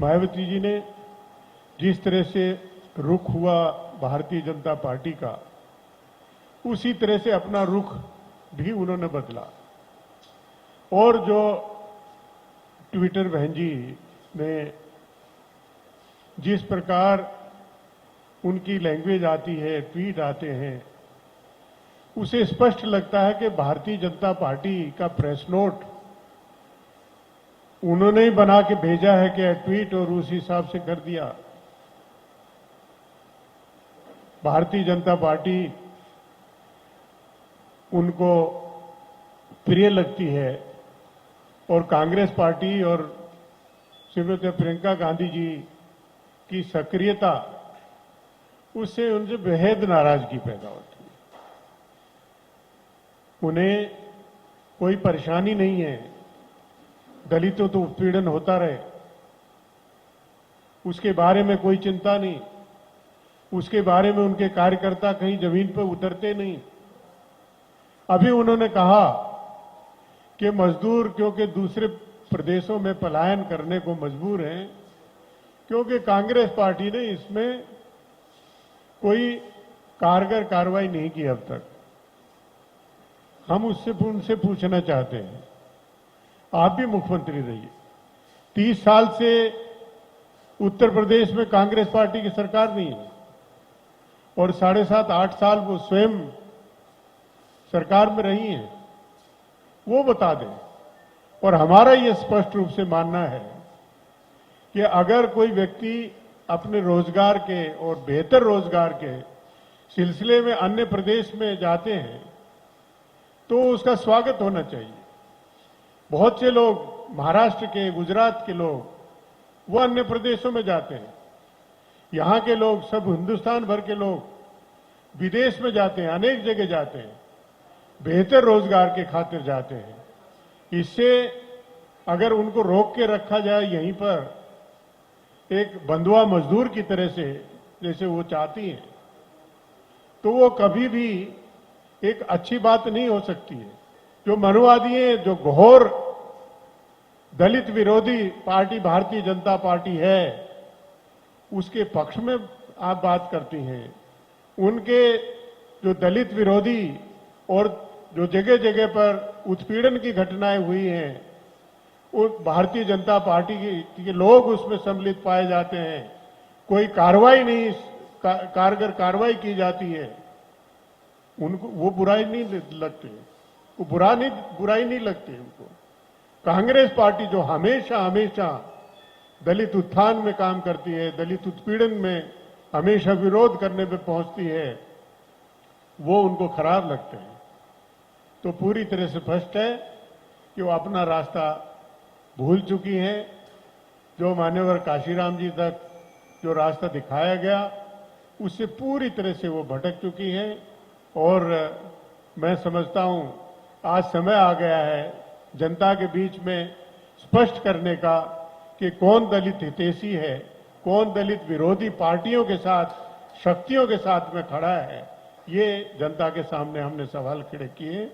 मायावती जी ने जिस तरह से रुख हुआ भारतीय जनता पार्टी का, उसी तरह से अपना रुख भी उन्होंने बदला। और जो ट्विटर बहन जी ने जिस प्रकार उनकी लैंग्वेज आती है, ट्वीट आते हैं, उसे स्पष्ट लगता है कि भारतीय जनता पार्टी का प्रेस नोट उन्होंने ही बना के भेजा है कि ट्वीट, और उस हिसाब से कर दिया। भारतीय जनता पार्टी उनको प्रिय लगती है और कांग्रेस पार्टी और श्रीमती प्रियंका गांधी जी की सक्रियता, उससे उनसे बेहद नाराजगी पैदा होती है। उन्हें कोई परेशानी नहीं है, दलितों तो उत्पीड़न होता रहे, उसके बारे में कोई चिंता नहीं, उसके बारे में उनके कार्यकर्ता कहीं जमीन पर उतरते नहीं। अभी उन्होंने कहा कि मजदूर क्योंकि दूसरे प्रदेशों में पलायन करने को मजबूर हैं, क्योंकि कांग्रेस पार्टी ने इसमें कोई कारगर कार्रवाई नहीं की अब तक। हम उनसे पूछना चाहते हैं, आप भी मुख्यमंत्री रहिए, 30 साल से उत्तर प्रदेश में कांग्रेस पार्टी की सरकार नहीं है और 7.5-8 साल वो स्वयं सरकार में रही हैं, वो बता दें। और हमारा ये स्पष्ट रूप से मानना है कि अगर कोई व्यक्ति अपने रोजगार के और बेहतर रोजगार के सिलसिले में अन्य प्रदेश में जाते हैं तो उसका स्वागत होना चाहिए। बहुत से लोग महाराष्ट्र के, गुजरात के लोग, वो अन्य प्रदेशों में जाते हैं। यहां के लोग, सब हिंदुस्तान भर के लोग विदेश में जाते हैं, अनेक जगह जाते हैं, बेहतर रोजगार के खातिर जाते हैं। इससे अगर उनको रोक के रखा जाए यहीं पर एक बंधुआ मजदूर की तरह से, जैसे वो चाहती हैं, तो वो कभी भी एक अच्छी बात नहीं हो सकती है। जो मनुवादी है, जो घोर दलित विरोधी पार्टी भारतीय जनता पार्टी है, उसके पक्ष में आप बात करती हैं। उनके जो दलित विरोधी और जो जगह जगह पर उत्पीड़न की घटनाएं हुई हैं, वो भारतीय जनता पार्टी के लोग उसमें सम्मिलित पाए जाते हैं, कोई कार्रवाई नहीं, कारगर कार्रवाई की जाती है, उनको वो बुराई नहीं लगती, वो बुराई नहीं लगती उनको। कांग्रेस पार्टी जो हमेशा हमेशा दलित उत्थान में काम करती है, दलित उत्पीड़न में हमेशा विरोध करने पे पहुंचती है, वो उनको खराब लगते हैं। तो पूरी तरह से स्पष्ट है कि वो अपना रास्ता भूल चुकी हैं। जो मान्यवर काशीराम जी तक जो रास्ता दिखाया गया, उससे पूरी तरह से वो भटक चुकी हैं। और मैं समझता हूं आज समय आ गया है जनता के बीच में स्पष्ट करने का कि कौन दलित हितैषी है, कौन दलित विरोधी पार्टियों के साथ, शक्तियों के साथ में खड़ा है। ये जनता के सामने हमने सवाल खड़े किए।